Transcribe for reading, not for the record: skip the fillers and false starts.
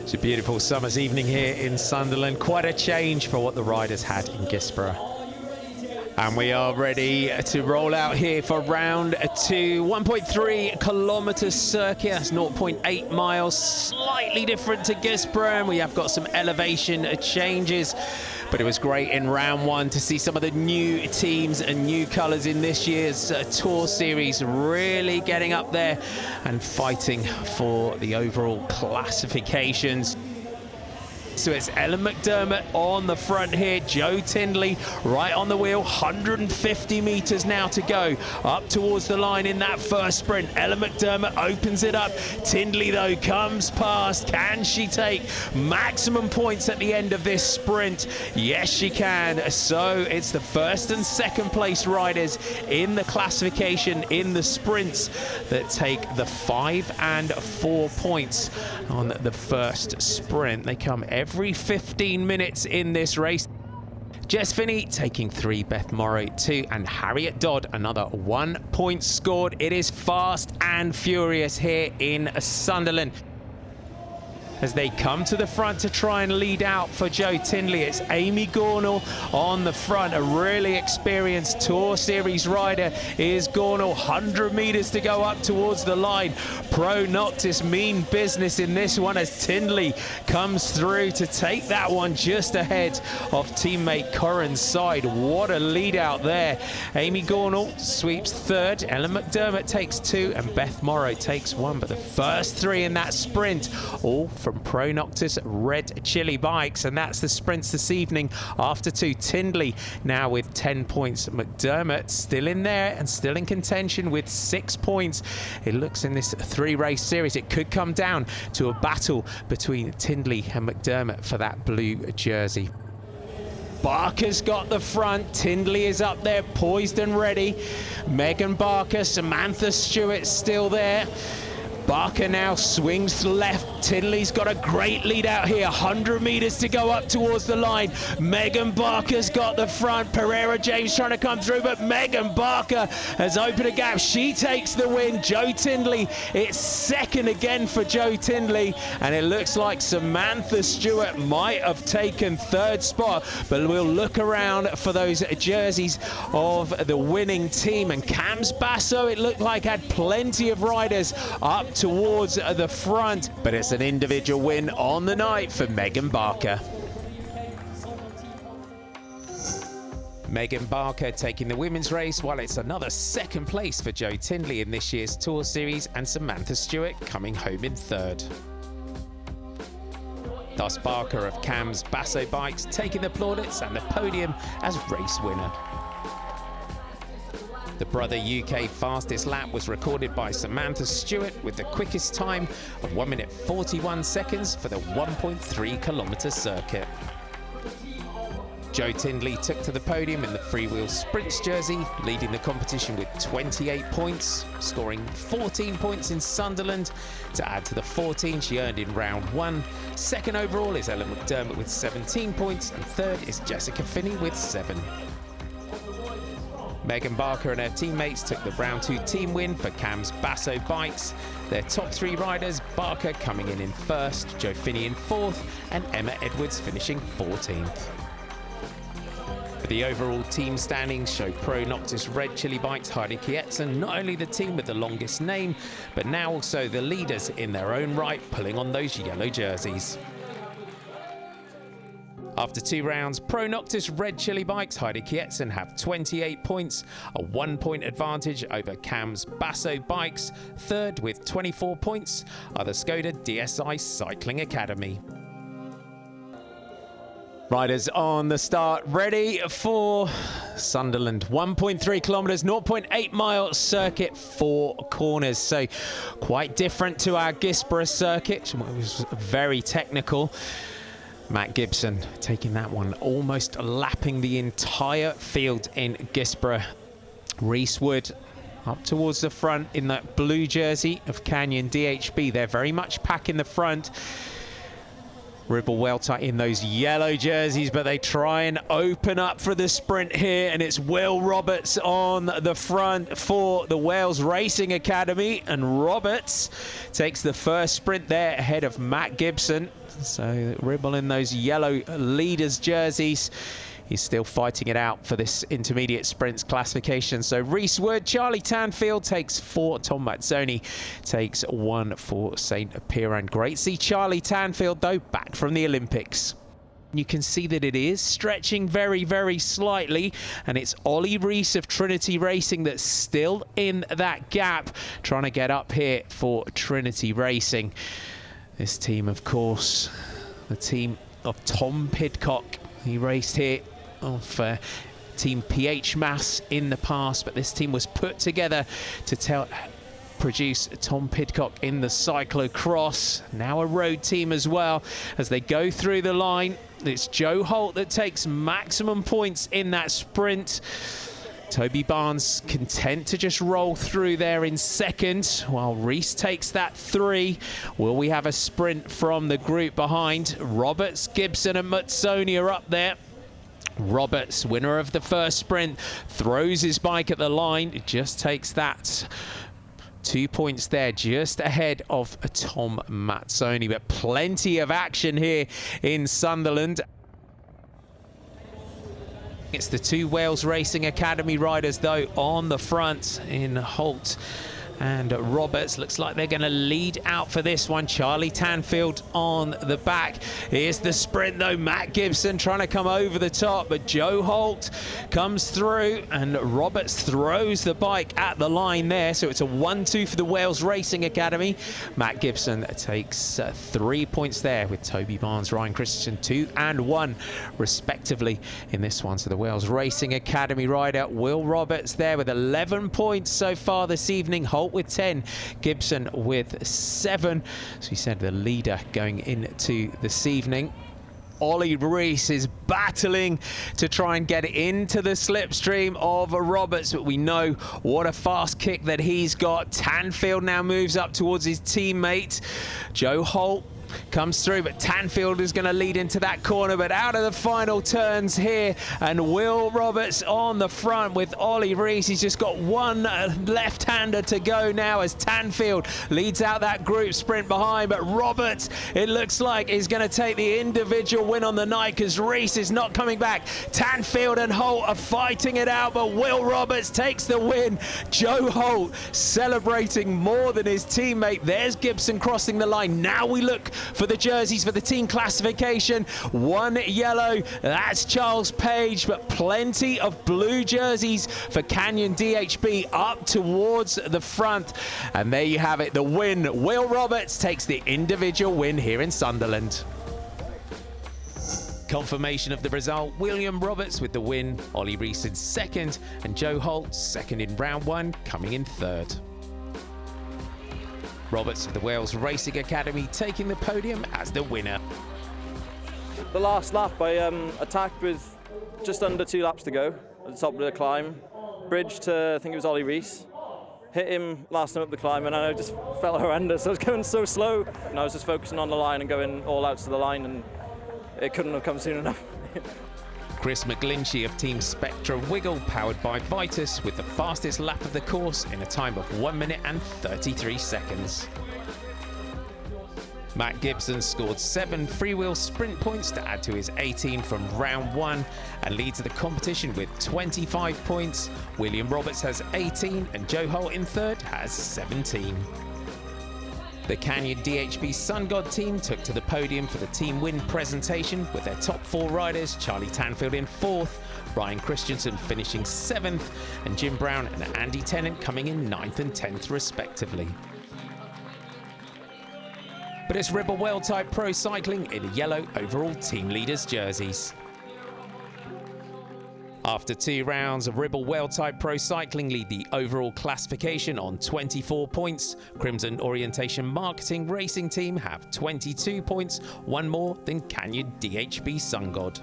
It's a beautiful summer's evening here in Sunderland. Quite a change for what the riders had in Guisborough. And we are ready to roll out here for round two. 1.3 kilometre circuit, that's 0.8 miles, slightly different to Guisborough, and we have got some elevation changes. But it was great in round one to see some of the new teams and new colours in this year's Tour Series really getting up there and fighting for the overall classifications. So it's Ellen McDermott on the front here, Joe Tindley right on the wheel, 150 metres now to go, up towards the line in that first sprint. Ellen McDermott opens it up, Tindley though comes past. Can she take maximum points at the end of this sprint? Yes she can. So it's the first and second place riders in the classification in the sprints that take the 5 and 4 points on the first sprint. They come every 15 minutes in this race. Jess Finney taking 3, Beth Morrow 2, and Harriet Dodd another 1 point scored. It is fast and furious here in Sunderland as they come to the front to try and lead out for Joe Tindley. It's Amy Gornall on the front, a really experienced Tour Series rider is Gornall. 100 metres to go up towards the line. Pro Noctis mean business in this one as Tindley comes through to take that one just ahead of teammate Corrin's side. What a lead out there. Amy Gornall sweeps third, Ellen McDermott takes 2, and Beth Morrow takes 1. But the first 3 in that sprint, all from Pro Noctis Red Chili Bikes, and that's the sprints this evening after 2. Tindley now with 10 points. McDermott still in there and still in contention with 6 points. It looks in this 3-race series it could come down to a battle between Tindley and McDermott for that blue jersey. Barker's got the front, Tindley is up there poised and ready. Megan Barker, Samantha Stewart still there. Barker now swings left. Tindley's got a great lead out here. 100 metres to go up towards the line. Megan Barker's got the front. Pereira James trying to come through, but Megan Barker has opened a gap. She takes the win. Joe Tindley, it's second again for Joe Tindley, and it looks like Samantha Stewart might have taken third spot, but we'll look around for those jerseys of the winning team. And Cams Basso, it looked like, had plenty of riders up towards the front, but it's an individual win on the night for Megan Barker. Megan Barker taking the women's race, while it's another second place for Joe Tindley in this year's Tour Series, and Samantha Stewart coming home in third. Thus Barker of Cams Basso Bikes taking the plaudits and the podium as race winner. The Brother UK fastest lap was recorded by Samantha Stewart with the quickest time of 1 minute 41 seconds for the 1.3 kilometre circuit. Joe Tindley took to the podium in the freewheel sprints jersey, leading the competition with 28 points, scoring 14 points in Sunderland to add to the 14 she earned in round 1. Second overall is Ellen McDermott with 17 points, and third is Jessica Finney with 7. Megan Barker and her teammates took the round 2 team win for Cams Basso Bikes. Their top 3 riders, Barker coming in first, Joe Finney in 4th, and Emma Edwards finishing 14th. The overall team standings show Pro Noctis Red Chili Bikes Heidi Kietzen not only the team with the longest name, but now also the leaders in their own right, pulling on those yellow jerseys. After 2 rounds, Pro Noctis Red Chili Bikes Heidi Kietzen have 28 points, a 1-point advantage over Cams Basso Bikes. Third with 24 points are the Skoda DSI Cycling Academy. Riders on the start, ready for Sunderland. 1.3 kilometres, 0.8 mile circuit, 4 corners. So quite different to our Guisborough circuit, which was very technical. Matt Gibson taking that one, almost lapping the entire field in Guisborough. Reese Wood up towards the front in that blue jersey of Canyon DHB. They're very much pack in the front. Ribble well tight in those yellow jerseys, but they try and open up for the sprint here, and it's Will Roberts on the front for the Wales Racing Academy, and Roberts takes the first sprint there ahead of Matt Gibson. So Ribble in those yellow leaders jerseys. He's still fighting it out for this intermediate sprints classification. So Reese Wood, Charlie Tanfield takes 4. Tom Mazzoni takes 1 for St. Piran. Great to see Charlie Tanfield, though, back from the Olympics. You can see that it is stretching very, very slightly, and it's Ollie Reese of Trinity Racing that's still in that gap, trying to get up here for Trinity Racing. This team, of course, the team of Tom Pidcock. He raced here of Team PH Mass in the past, but this team was put together to produce Tom Pidcock in the cyclocross. Now a road team as well as they go through the line. It's Joe Holt that takes maximum points in that sprint. Toby Barnes content to just roll through there in second, while Reese takes that 3. Will we have a sprint from the group behind? Roberts, Gibson and Mazzoni are up there. Roberts, winner of the first sprint, throws his bike at the line. It just takes that 2 points there, just ahead of Tom Mazzoni. But plenty of action here in Sunderland. It's the 2 Wales Racing Academy riders, though, on the front in Holt and Roberts. Looks like they're going to lead out for this one. Charlie Tanfield on the back. Here's the sprint, though. Matt Gibson trying to come over the top, but Joe Holt comes through, and Roberts throws the bike at the line there. So it's a 1-2 for the Wales Racing Academy. Matt Gibson takes 3 points there, with Toby Barnes, Ryan Christensen 2 and 1 respectively in this one. So the Wales Racing Academy rider Will Roberts there with 11 points so far this evening. Holt with 10, Gibson with 7. So he said the leader going into this evening. Ollie Reese is battling to try and get into the slipstream of Roberts, but we know what a fast kick that he's got. Tanfield now moves up towards his teammate. Joe Holt comes through, but Tanfield is going to lead into that corner, but out of the final turns here, and Will Roberts on the front with Ollie Reese. He's just got one left-hander to go now as Tanfield leads out that group sprint behind, but Roberts, it looks like, is going to take the individual win on the night because Reese is not coming back. Tanfield and Holt are fighting it out, but Will Roberts takes the win. Joe Holt celebrating more than his teammate. There's Gibson crossing the line. Now we look for the jerseys for the team classification. 1 yellow, that's Charles Page, but plenty of blue jerseys for Canyon DHB up towards the front. And there you have it, the win. Will Roberts takes the individual win here in Sunderland. Confirmation of the result, William Roberts with the win, Ollie Reese in second, and Joe Holt second in round 1, coming in third. Roberts of the Wales Racing Academy taking the podium as the winner. The last lap I attacked with just under 2 laps to go at the top of the climb. Bridge to, I think it was Ollie Reese. Hit him last time up the climb and I just fell horrendous. I was going so slow and I was just focusing on the line and going all out to the line, and it couldn't have come soon enough. Chris McGlinchey of Team Spectra Wiggle, powered by Vitus, with the fastest lap of the course in a time of 1 minute and 33 seconds. Matt Gibson scored 7 freewheel sprint points to add to his 18 from round 1 and leads the competition with 25 points. William Roberts has 18 and Joe Holt in third has 17. The Canyon DHB Sun God team took to the podium for the team win presentation with their top 4 riders, Charlie Tanfield in 4th, Ryan Christensen finishing 7th, and Jim Brown and Andy Tennant coming in 9th and 10th respectively. But it's Ribble World Type Pro Cycling in yellow overall team leaders jerseys. After 2 rounds of Ribble World Type Pro Cycling lead the overall classification on 24 points. Crimson Orientation Marketing Racing Team have 22 points, 1 more than Canyon DHB Sun God.